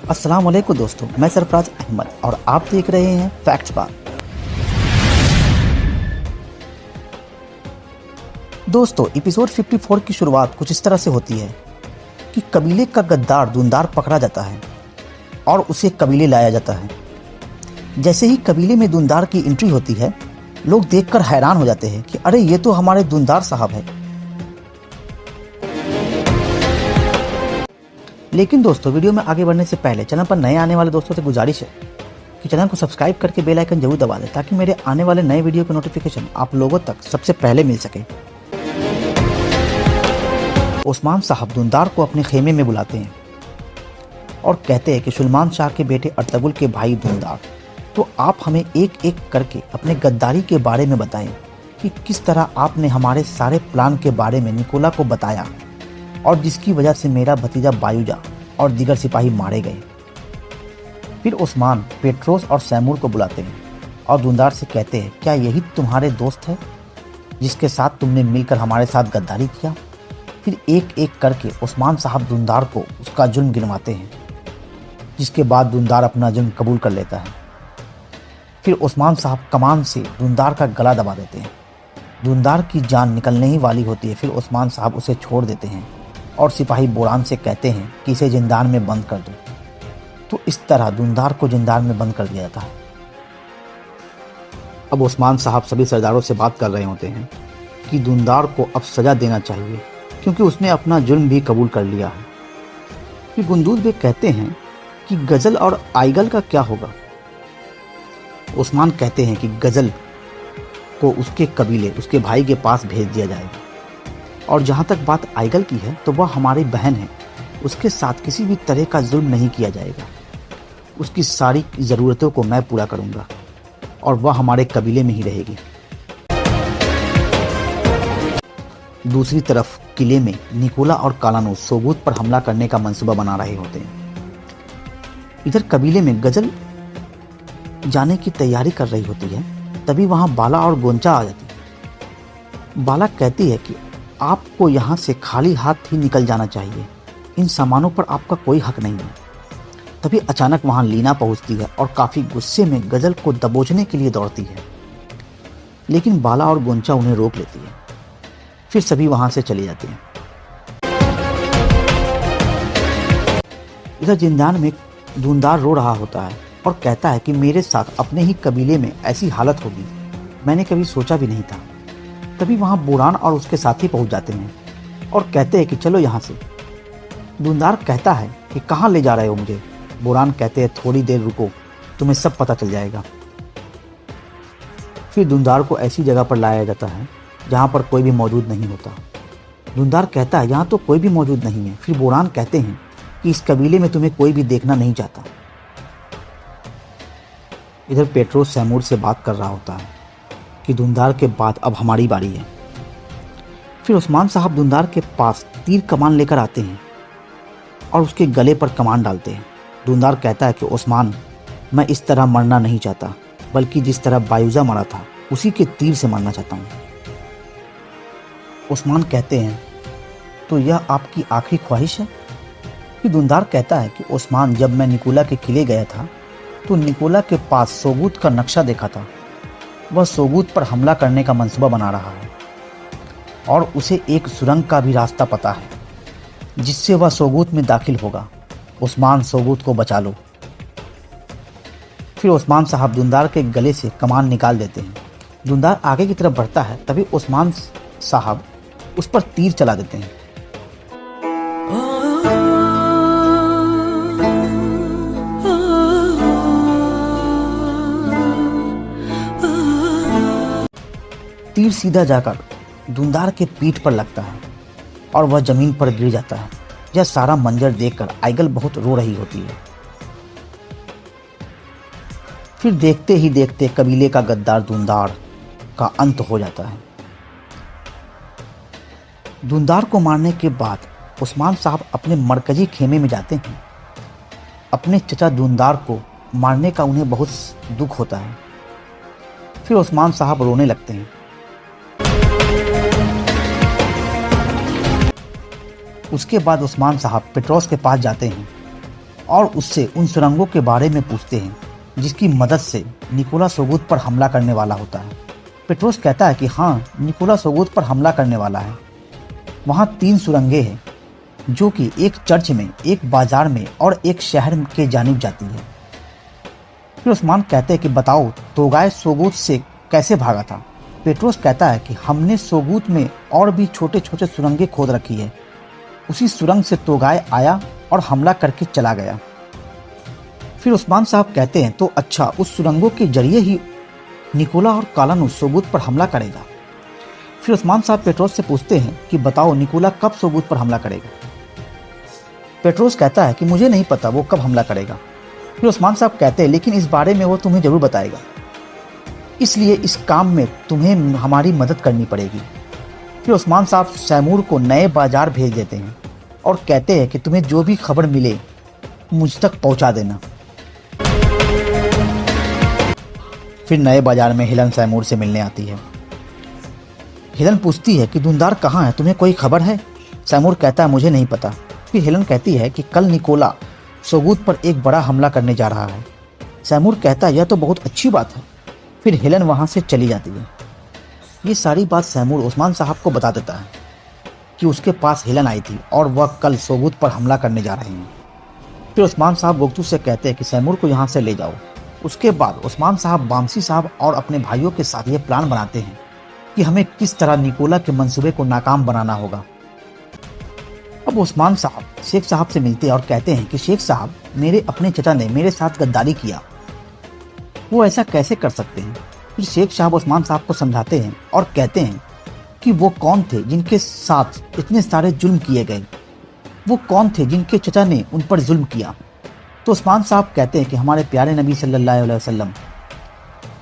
अस्सलाम वालेकुम दोस्तों, मैं सरफराज अहमद और आप देख रहे हैं फैक्ट्स बार। दोस्तों, एपिसोड 54 की शुरुआत कुछ इस तरह से होती है कि कबीले का गद्दार धुंधार पकड़ा जाता है और उसे कबीले लाया जाता है। जैसे ही कबीले में धुंधार की एंट्री होती है, लोग देखकर हैरान हो जाते हैं कि अरे ये तो हमारे धुंधार साहब है। लेकिन दोस्तों, वीडियो में आगे बढ़ने से पहले चैनल पर नए आने वाले दोस्तों से गुजारिश है कि चैनल को सब्सक्राइब करके बेल आइकन जरूर दबा दें ताकि मेरे आने वाले नए वीडियो की नोटिफिकेशन आप लोगों तक सबसे पहले मिल सके। ओस्मान साहब धुंधार को अपने खेमे में बुलाते हैं और कहते हैं कि सुलेमान शाह के बेटे अर्तुगरुल के भाई धुंधार, तो आप हमें एक एक करके अपने गद्दारी के बारे में बताएं कि किस तरह आपने हमारे सारे प्लान के बारे में निकोला को बताया और जिसकी वजह से मेरा भतीजा बायूजा और दीगर सिपाही मारे गए। फिर ओस्मान पेट्रोस और सैमूर को बुलाते हैं और धुंधार से कहते हैं, क्या यही तुम्हारे दोस्त है जिसके साथ तुमने मिलकर हमारे साथ गद्दारी किया? फिर एक एक करके ओस्मान साहब धुंधार को उसका जुल्म गिनवाते हैं, जिसके बाद धुंधार अपना जुल्म कबूल कर लेता है। फिर ओस्मान साहब कमान से धुंधार का गला दबा देते हैं। धुंधार की जान निकलने ही वाली होती है। फिर ओस्मान साहब उसे छोड़ देते हैं और सिपाही बोरान से कहते हैं कि इसे जिंदान में बंद कर दो। तो इस तरह धुंधार को जिंदान में बंद कर दिया जाता है। अब ओस्मान साहब सभी सरदारों से बात कर रहे होते हैं कि धुंधार को अब सजा देना चाहिए क्योंकि उसने अपना जुल्म भी कबूल कर लिया है। फिर गुंदूज बेग कहते हैं कि गजल और आइगल का क्या होगा? ओस्मान कहते हैं कि गजल को उसके कबीले, उसके भाई के पास भेज दिया जाएगा और जहाँ तक बात आइगल की है तो वह हमारी बहन है, उसके साथ किसी भी तरह का जुल्म नहीं किया जाएगा। उसकी सारी ज़रूरतों को मैं पूरा करूँगा और वह हमारे कबीले में ही रहेगी। दूसरी तरफ किले में निकोला और कालानूस सोगूत पर हमला करने का मंसूबा बना रहे होते हैं। इधर कबीले में गजल जाने की तैयारी कर रही होती है, तभी वहाँ बाला और गोंचा आ जाती है। बाला कहती है कि आपको यहाँ से खाली हाथ ही निकल जाना चाहिए, इन सामानों पर आपका कोई हक नहीं है। तभी अचानक वहाँ लीना पहुँचती है और काफ़ी गुस्से में गजल को दबोचने के लिए दौड़ती है, लेकिन बाला और गोंचा उन्हें रोक लेती है। फिर सभी वहाँ से चले जाते हैं। इधर जिंदान में धुंधार रो रहा होता है और कहता है कि मेरे साथ अपने ही कबीले में ऐसी हालत होगी, मैंने कभी सोचा भी नहीं था। तभी वहाँ बोरान और उसके साथी पहुँच जाते हैं और कहते हैं कि चलो यहाँ से। धुंधार कहता है कि कहाँ ले जा रहे हो मुझे? बोरान कहते हैं थोड़ी देर रुको, तुम्हें सब पता चल जाएगा। फिर धुंधार को ऐसी जगह पर लाया जाता है जहाँ पर कोई भी मौजूद नहीं होता। धुंधार कहता है यहाँ तो कोई भी मौजूद नहीं है। फिर बोरान कहते हैं कि इस कबीले में तुम्हें कोई भी देखना नहीं चाहता। इधर पेट्रोस सैमूर से बात कर रहा होता है कि धुंधार के बाद अब हमारी बारी है। फिर ओस्मान साहब धुंधार के पास तीर कमान लेकर आते हैं और उसके गले पर कमान डालते हैं। धुंधार कहता है कि ओस्मान, मैं इस तरह मरना नहीं चाहता, बल्कि जिस तरह बायूजा मरा था उसी के तीर से मरना चाहता हूँ। ओस्मान कहते हैं, तो यह आपकी आखिरी ख्वाहिश है? फिर धुंधार कहता है कि ओस्मान, जब मैं निकोला के किले गया था तो निकोला के पास सोगूत का नक्शा देखा था। वह सोगूत पर हमला करने का मंसूबा बना रहा है और उसे एक सुरंग का भी रास्ता पता है जिससे वह सोगूत में दाखिल होगा। ओस्मान, सोगूत को बचा लो। फिर ओस्मान साहब धुंधार के गले से कमान निकाल देते हैं। धुंधार आगे की तरफ बढ़ता है, तभी ओस्मान साहब उस पर तीर चला देते हैं। तीर सीधा जाकर धुंधार के पीठ पर लगता है और वह जमीन पर गिर जाता है। यह सारा मंजर देखकर आइगल बहुत रो रही होती है। फिर देखते ही देखते कबीले का गद्दार धुंधार का अंत हो जाता है। धुंधार को मारने के बाद ओस्मान साहब अपने मरकजी खेमे में जाते हैं। अपने चचा धुंधार को मारने का उन्हें बहुत दुख होता है। फिर ओस्मान साहब रोने लगते हैं। उसके बाद ओस्मान साहब पेट्रोस के पास जाते हैं और उससे उन सुरंगों के बारे में पूछते हैं जिसकी मदद से निकोला सोगुत पर हमला करने वाला होता है। पेट्रोस कहता है कि हाँ, निकोला सोगुत पर हमला करने वाला है। वहाँ 3 सुरंगें हैं जो कि एक चर्च में, एक बाजार में और एक शहर के जानिब जाती है। फिर उस्मान कहते हैं कि बताओ तोगाय सोगुत से कैसे भागा था। पेट्रोस कहता है कि हमने सोगुत में और भी छोटे छोटे सुरंगें खोद रखी है। उसी सुरंग से तोगाय आया और हमला करके चला गया। फिर उस्मान साहब कहते हैं तो अच्छा, उस सुरंगों के जरिए ही निकोला और कालानुस सोगुत पर हमला करेगा। फिर उस्मान साहब पेट्रोस से पूछते हैं कि बताओ निकोला कब सोगुत पर हमला करेगा। पेट्रोस कहता है कि मुझे नहीं पता वो कब हमला करेगा। फिर उस्मान साहब कहते हैं लेकिन इस बारे में वो तुम्हें जरूर बताएगा, इसलिए इस काम में तुम्हें हमारी मदद करनी पड़ेगी। फिर उस्मान साहब सैमूर को नए बाजार भेज देते हैं और कहते हैं कि तुम्हें जो भी खबर मिले मुझ तक पहुंचा देना। फिर नए बाजार में हिलन सैमूर से मिलने आती है। हिलन पूछती है कि धुंधार कहाँ है, तुम्हें कोई खबर है? सैमूर कहता है मुझे नहीं पता। फिर हिलन कहती है कि कल निकोला सोगुत पर एक बड़ा हमला करने जा रहा है। सैमूर कहता है यह तो बहुत अच्छी बात है। फिर हिलन वहाँ से चली जाती है। ये सारी बात सैमूर उस्मान साहब को बता देता है कि उसके पास हिलन आई थी और वह कल सोगुत पर हमला करने जा रहे हैं। फिर उस्मान साहब गोगतू से कहते हैं कि सैमूर को यहाँ से ले जाओ। उसके बाद उस्मान साहब बामसी साहब और अपने भाइयों के साथ ये प्लान बनाते हैं कि हमें किस तरह निकोला के मंसूबे को नाकाम बनाना होगा। अब उस्मान साहब शेख साहब से मिलते हैं और कहते हैं कि शेख साहब, मेरे अपने चचा ने मेरे साथ गद्दारी किया, वो ऐसा कैसे कर सकते हैं? फिर शेख साहब उस्मान साहब को समझाते हैं और कहते हैं कि वो कौन थे जिनके साथ इतने सारे जुल्म किए गए, वो कौन थे जिनके चचा ने उन पर जुल्म किया। तो उस्मान साहब कहते हैं कि हमारे प्यारे नबी सल्लल्लाहु अलैहि वसल्लम।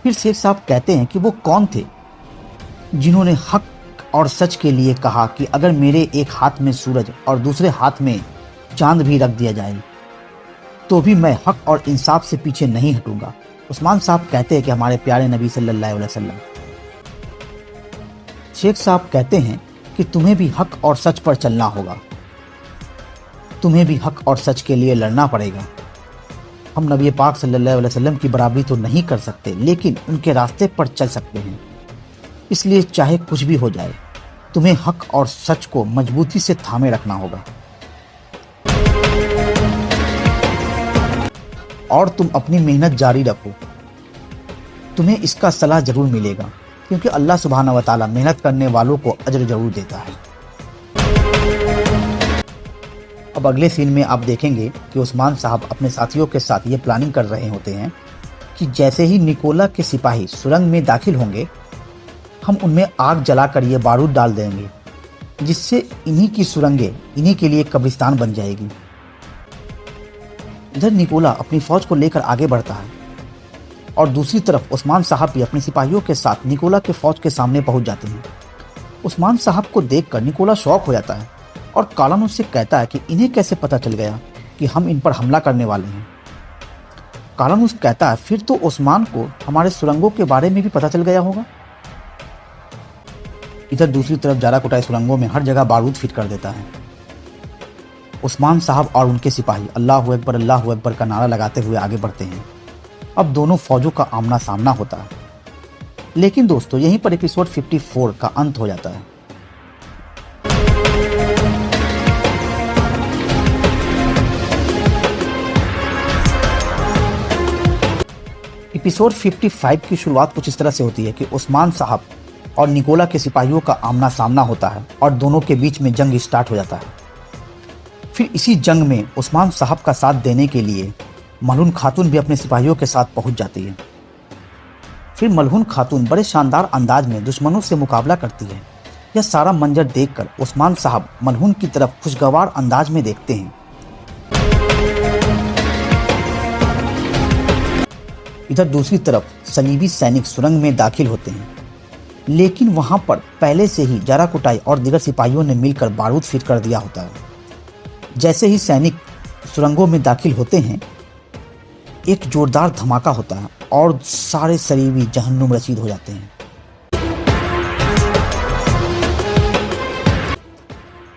फिर शेख साहब कहते हैं कि वो कौन थे जिन्होंने हक और सच के लिए कहा कि अगर मेरे एक हाथ में सूरज और दूसरे हाथ में चांद भी रख दिया जाए तो भी मैं हक और इंसाफ से पीछे नहीं हटूंगा। उस्मान साहब कहते हैं कि हमारे प्यारे नबी सल्लल्लाहु अलैहि वसल्लम। शेख साहब कहते हैं कि तुम्हें भी हक और सच पर चलना होगा, तुम्हें भी हक और सच के लिए लड़ना पड़ेगा। हम नबी पाक सल्लल्लाहु अलैहि वसल्लम की बराबरी तो नहीं कर सकते, लेकिन उनके रास्ते पर चल सकते हैं। इसलिए चाहे कुछ भी हो जाए, तुम्हें हक और सच को मजबूती से थामे रखना होगा और तुम अपनी मेहनत जारी रखो। तुम्हें इसका सलाह जरूर मिलेगा, क्योंकि अल्लाह सुब्हानहू व तआला मेहनत करने वालों को अजर जरूर देता है। अब अगले सीन में आप देखेंगे कि उस्मान साहब अपने साथियों के साथ ये प्लानिंग कर रहे होते हैं कि जैसे ही निकोला के सिपाही सुरंग में दाखिल होंगे, हम उनमें आग जलाकर ये बारूद डाल देंगे, जिससे इन्हीं की सुरंगें इन्हीं के लिए कब्रिस्तान बन जाएगी। इधर निकोला अपनी फौज को लेकर आगे बढ़ता है और दूसरी तरफ उस्मान साहब भी अपने सिपाहियों के साथ निकोला के फौज के सामने पहुंच जाते हैं। उस्मान साहब को देखकर निकोला शौक हो जाता है और कालानुस से कहता है कि इन्हें कैसे पता चल गया कि हम इन पर हमला करने वाले हैं। कालानुस कहता है फिर तो उस्मान को हमारे सुरंगों के बारे में भी पता चल गया होगा। इधर दूसरी तरफ जाराकोटाई सुरंगों में हर जगह बारूद फिट कर देता है। उस्मान साहब और उनके सिपाही अल्लाहू अकबर का नारा लगाते हुए आगे बढ़ते हैं। अब दोनों फौजों का आमना सामना होता है। लेकिन दोस्तों, यहीं पर एपिसोड 54 का अंत हो जाता है। एपिसोड 55 की शुरुआत कुछ इस तरह से होती है कि उस्मान साहब और निकोला के सिपाहियों का आमना सामना होता है और दोनों के बीच में जंग स्टार्ट हो जाता है। फिर इसी जंग में उस्मान साहब का साथ देने के लिए मलहून खातून भी अपने सिपाहियों के साथ पहुंच जाती है। फिर मलहून खातून बड़े शानदार अंदाज में दुश्मनों से मुकाबला करती है। यह सारा मंजर देखकर उस्मान साहब मलहून की तरफ खुशगवार अंदाज में देखते हैं। इधर दूसरी तरफ सलीबी सैनिक सुरंग में दाखिल होते हैं, लेकिन वहां पर पहले से ही जाराकोटाई और दीगर सिपाहियों ने मिलकर बारूद फिट कर दिया होता है। जैसे ही सैनिक सुरंगों में दाखिल होते हैं, एक जोरदार धमाका होता है और सारे सलीबी जहन्नुम रसीद हो जाते हैं।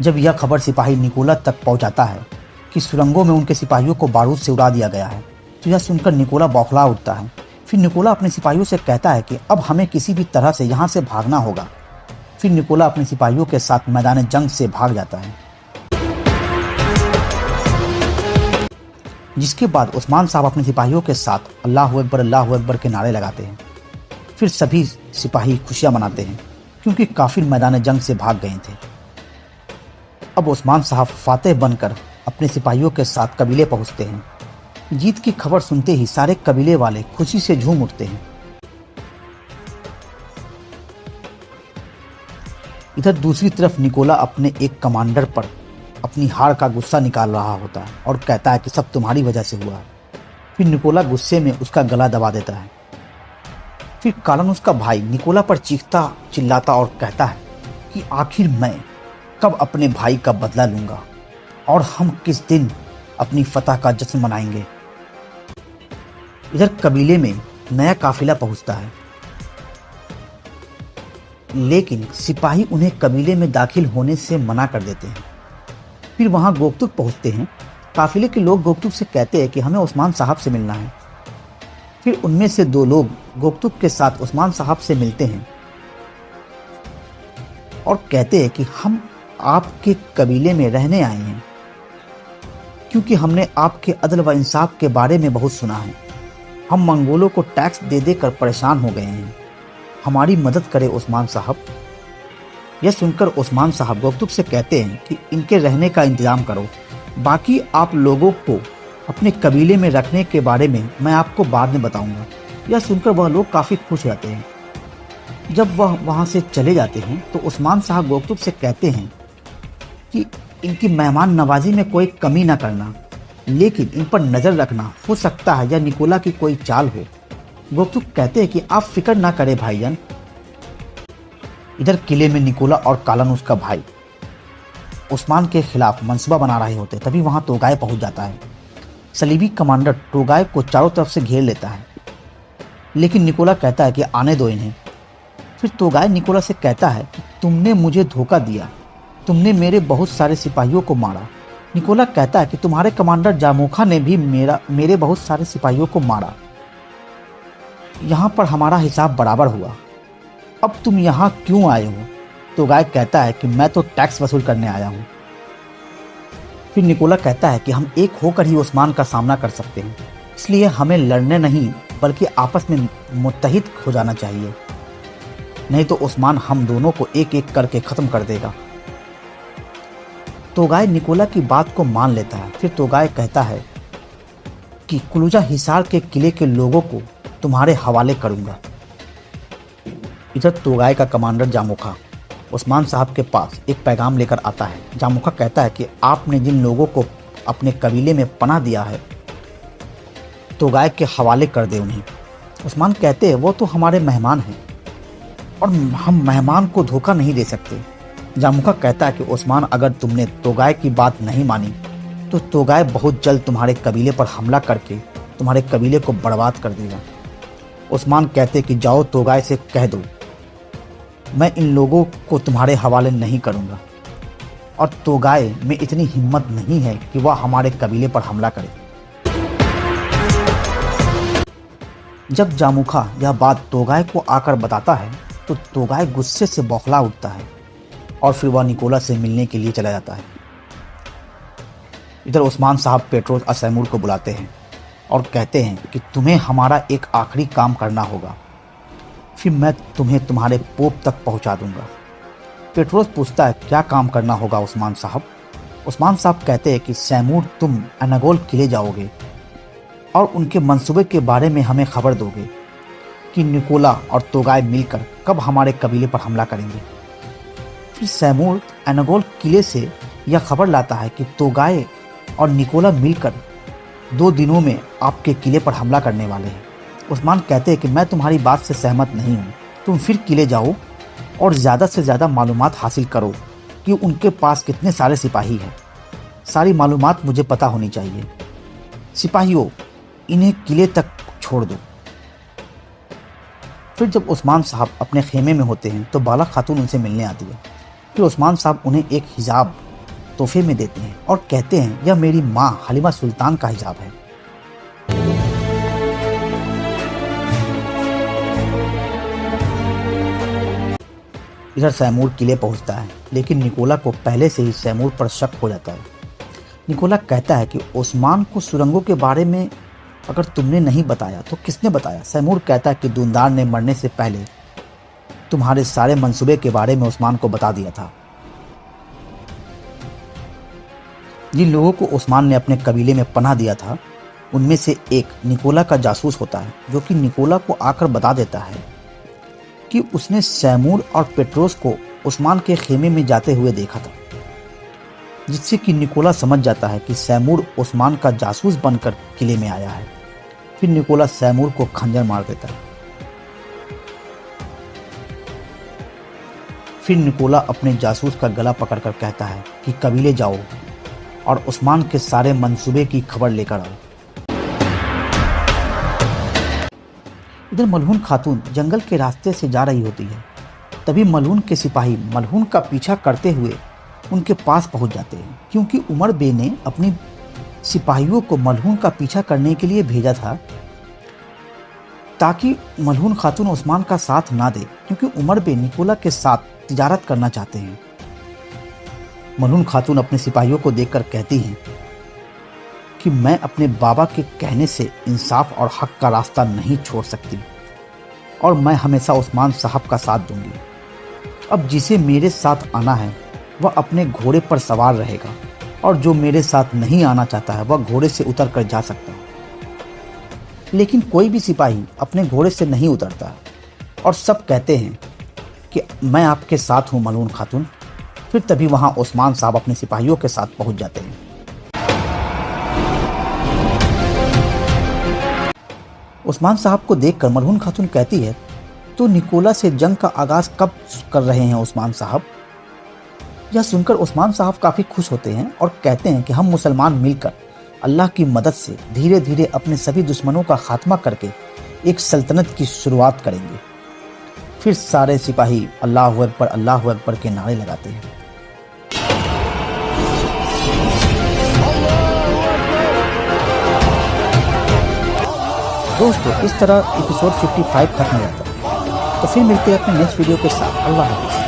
जब यह खबर सिपाही निकोला तक पहुंचाता है कि सुरंगों में उनके सिपाहियों को बारूद से उड़ा दिया गया है। तो यह सुनकर निकोला बौखला उठता है। फिर निकोला अपने सिपाहियों से कहता है कि अब हमें किसी भी तरह से यहाँ से भागना होगा। फिर निकोला अपने सिपाहियों के साथ मैदान जंग से भाग जाता है, जिसके बाद उस्मान साहब अपने सिपाहियों के साथ अल्लाहू अकबर के नारे लगाते हैं। फिर सभी सिपाही खुशियां मनाते हैं क्योंकि काफिर मैदान जंग से भाग गए थे। अब उस्मान साहब फातेह बनकर अपने सिपाहियों के साथ कबीले पहुंचते हैं। जीत की खबर सुनते ही सारे कबीले वाले खुशी से झूम उठते हैं। इधर दूसरी तरफ निकोला अपने एक कमांडर पर अपनी हार का गुस्सा निकाल रहा होता है और कहता है कि सब तुम्हारी वजह से हुआ है। फिर निकोला गुस्से में उसका गला दबा देता है। फिर कालन उसका भाई निकोला पर चीखता चिल्लाता और कहता है कि आखिर मैं कब अपने भाई का बदला लूंगा और हम किस दिन अपनी फतह का जश्न मनाएंगे। इधर कबीले में नया काफिला पहुंचता है, लेकिन सिपाही उन्हें कबीले में दाखिल होने से मना कर देते हैं। फिर वहां गोकतुक पहुंचते हैं। काफिले के लोग गोकतुक से कहते हैं कि हमें उस्मान साहब से मिलना है। फिर उनमें से 2 लोग गोकतुक के साथ उस्मान साहब से मिलते हैं और कहते हैं कि हम आपके कबीले में रहने आए हैं क्योंकि हमने आपके अदल व इंसाफ के बारे में बहुत सुना है। हम मंगोलों को टैक्स दे देकर परेशान हो गए हैं, हमारी मदद करें उस्मान साहब। यह सुनकर उस्मान साहब गोकतुक से कहते हैं कि इनके रहने का इंतजाम करो, बाकी आप लोगों को अपने कबीले में रखने के बारे में मैं आपको बाद में बताऊंगा। यह सुनकर वह लोग काफ़ी खुश रहते हैं। जब वह वहाँ से चले जाते हैं तो उस्मान साहब गोकतुक से कहते हैं कि इनकी मेहमान नवाजी में कोई कमी ना करना, लेकिन इन पर नज़र रखना, हो सकता है यह निकोला की कोई चाल हो। गोकतुक कहते हैं कि आप फिक्र ना करें भाईजान। इधर किले में निकोला और कालन उसका भाई उस्मान के खिलाफ मंसूबा बना रहे होते, तभी वहां तोगाय पहुंच जाता है। सलीबी कमांडर तोगाय को चारों तरफ से घेर लेता है, लेकिन निकोला कहता है कि आने दो इन्हें। फिर तोगाय निकोला से कहता है कि तुमने मुझे धोखा दिया, तुमने मेरे बहुत सारे सिपाहियों को मारा। निकोला कहता है कि तुम्हारे कमांडर जामोखा ने भी मेरे बहुत सारे सिपाहियों को मारा, यहाँ पर हमारा हिसाब बराबर हुआ। अब तुम यहाँ क्यों आए हो? तोगाय कहता है कि मैं तो टैक्स वसूल करने आया हूँ। फिर निकोला कहता है कि हम एक होकर ही उस्मान का सामना कर सकते हैं, इसलिए हमें लड़ने नहीं बल्कि आपस में मुत्तहिद हो जाना चाहिए, नहीं तो उस्मान हम दोनों को एक एक करके ख़त्म कर देगा। तोगाय निकोला की बात को मान लेता है। फिर तोगाय कहता है कि कुलूजा हिसार के किले के लोगों को तुम्हारे हवाले करूंगा। इधर तोगाय का कमांडर जामोखा उस्मान साहब के पास एक पैगाम लेकर आता है। जामोखा कहता है कि आपने जिन लोगों को अपने कबीले में पनाह दिया है, तोगाय के हवाले कर दे उन्हें। उस्मान कहते हैं वो तो हमारे मेहमान हैं और हम मेहमान को धोखा नहीं दे सकते। जामोखा कहता है कि उस्मान अगर तुमने तोगाय की बात नहीं मानी तो तोगाय बहुत जल्द तुम्हारे कबीले पर हमला करके तुम्हारे कबीले को बर्बाद कर देगा। उस्मान कहते कि जाओ तोगाय से कह दो मैं इन लोगों को तुम्हारे हवाले नहीं करूंगा, और तोगाय में इतनी हिम्मत नहीं है कि वह हमारे कबीले पर हमला करे। जब जामोखा यह बात तोगाय को आकर बताता है तो तोगाय गुस्से से बौखला उठता है और फिर वह निकोला से मिलने के लिए चला जाता है। इधर उस्मान साहब पेट्रोस और सैमूर को बुलाते हैं और कहते हैं कि तुम्हें हमारा एक आखिरी काम करना होगा, फिर मैं तुम्हें तुम्हारे पोप तक पहुंचा दूंगा। पेट्रोस पूछता है क्या काम करना होगा उस्मान साहब? उस्मान साहब कहते हैं कि सैमूर तुम अनागोल किले जाओगे और उनके मंसूबे के बारे में हमें खबर दोगे कि निकोला और तोगाय मिलकर कब हमारे कबीले पर हमला करेंगे। फिर सैमूर अनागोल किले से यह खबर लाता है कि तोगाय और निकोला मिलकर 2 दिनों में आपके किले पर हमला करने वाले हैं। उस्मान कहते हैं कि मैं तुम्हारी बात से सहमत नहीं हूँ, तुम फिर किले जाओ और ज़्यादा से ज़्यादा मालूमात हासिल करो कि उनके पास कितने सारे सिपाही हैं। सारी मालूमात मुझे पता होनी चाहिए। सिपाहियों, इन्हें किले तक छोड़ दो। फिर जब उस्मान साहब अपने खेमे में होते हैं तो बाला खातून उनसे मिलने आती है। फिर उस्मान साहब उन्हें एक हिजाब तोहफे में देते हैं और कहते हैं यह मेरी माँ हलीमा सुल्तान का हिजाब है। इधर सैमूर किले पहुंचता है, लेकिन निकोला को पहले से ही सैमूर पर शक हो जाता है। निकोला कहता है कि ओस्मान को सुरंगों के बारे में अगर तुमने नहीं बताया तो किसने बताया? सैमूर कहता है कि दूनदार ने मरने से पहले तुम्हारे सारे मंसूबे के बारे में ओस्मान को बता दिया था। जिन लोगों को ओस्मान ने अपने कबीले में पनाह दिया था, उनमें से एक निकोला का जासूस होता है, जो कि निकोला को आकर बता देता है कि उसने सैमूर और पेट्रोस को ओस्मान के खेमे में जाते हुए देखा था, जिससे कि निकोला समझ जाता है कि सैमूर ओस्मान का जासूस बनकर किले में आया है। फिर निकोला सैमूर को खंजर मार देता है। फिर निकोला अपने जासूस का गला पकड़कर कहता है कि कबीले जाओ और ओस्मान के सारे मंसूबे की खबर लेकर आओ। इधर मलहून खातून जंगल के रास्ते से जा रही होती है। तभी मलहून के सिपाही मलहून का पीछा करते हुए उनके पास पहुंच जाते हैं, क्योंकि उमर बे ने अपनी सिपाहियों को मलहून का पीछा करने के लिए भेजा था, ताकि मलहून खातून ओस्मान का साथ ना दे, क्योंकि उमर बे निकोला के साथ तिजारत करना चाहते हैं। मलहून खातून अपने सिपाहियों को देखकर कहती हैं कि मैं अपने बाबा के कहने से इंसाफ और हक का रास्ता नहीं छोड़ सकती, और मैं हमेशा ओस्मान साहब का साथ दूंगी। अब जिसे मेरे साथ आना है वह अपने घोड़े पर सवार रहेगा, और जो मेरे साथ नहीं आना चाहता है वह घोड़े से उतर कर जा सकता है। लेकिन कोई भी सिपाही अपने घोड़े से नहीं उतरता, और सब कहते हैं कि मैं आपके साथ हूँ मलहून खातून। फिर तभी वहाँ ओस्मान साहब अपने सिपाहियों के साथ पहुँच जाते हैं। ओस्मान साहब को देखकर मलहून खातून कहती है, तो निकोला से जंग का आगाज कब कर रहे हैं ओस्मान साहब? यह सुनकर ओस्मान साहब काफ़ी खुश होते हैं और कहते हैं कि हम मुसलमान मिलकर अल्लाह की मदद से धीरे धीरे अपने सभी दुश्मनों का खात्मा करके एक सल्तनत की शुरुआत करेंगे। फिर सारे सिपाही अल्लाहु अकबर के नारे लगाते हैं। दोस्तों, इस तरह एपिसोड 55 खत्म हो जाता है। तो फिर मिलते हैं अपने नेक्स्ट वीडियो के साथ। अल्लाह हाफ़िज़।